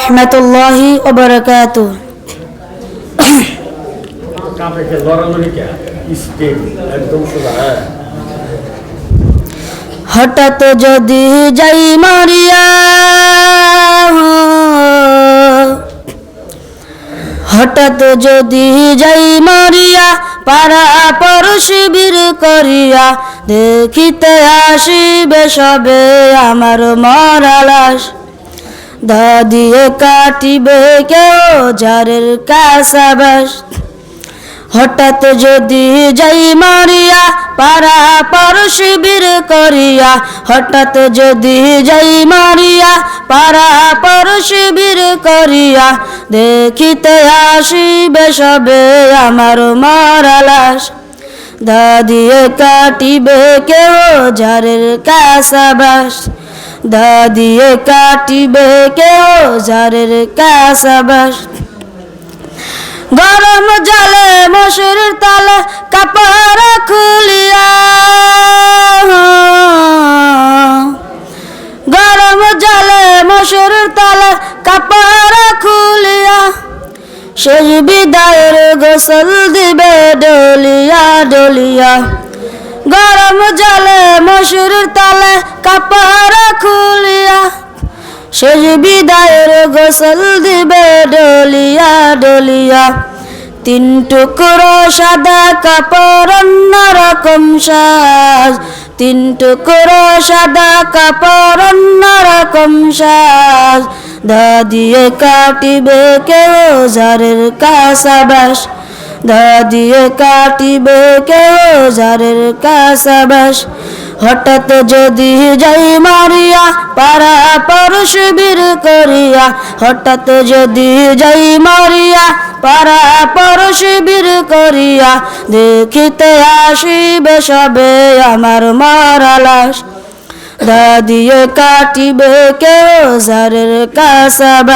রহমতুল্লাহি ওয়া বারাকাতুহু। হঠাৎ যদি যাই মারিয়া, হঠাৎ যদি যাই মারিয়া, পাড়া পড়শি বীর করিয়া, দেখিতে আসিবে সবে আমার মরা লাশ। দা দিয়ে কাটিবে কেউ ঝাড়ের কাসাবাস। হঠাৎ যদি যাই মারিয়া, পাড়া পড়শি বীর করিয়া, হঠাৎ যদি যাই মারিয়া, পাড়া পড়শি বীর করিয়া, দেখিতে আসিবে সবে আমার মরা লাশ। দা দিয়ে কাটিবে কেউ ঝাড়ের কাসাবাস। দা দিয়ে কাটিবে কেউ ঝাড়ের কাসাবাস। গরম জলে মশুর তালে কাপড় খুলিয়া, গরম জলে মশুর তালে কাপড় খুলিয়া, শেষ বিদায়ের গোসল দিবে ডলিয়া ডলিয়া। গরম জলে মশুর তালে কাপড় খুলিয়া, শেষ বিদায়ের গোসল দিবে ডলিয়া ডলিয়া। তিন টুকরো সাদা কাপড় অন্যরকম সাজ, তিন টুকরো সাদা কাপড় অন্যরকম সাজ। দা দিয়ে কাটিবে কেউ ঝাড়ের কাসাবাস। দা দিয়ে কাটিবে কেউ ঝাড়ের কাসাবাস। হঠাৎ যদি যাই মারিয়া, পাড়া পড়শি বীর করিয়া, হঠাৎ যদি যাই মারিয়া, পাড়া পড়শি বীর করিয়া, দেখিতে আসিবে সবে আমার মরা লাশ। দা দিয়ে কাটিবে কেউ ঝাড়ের কাসাবাস।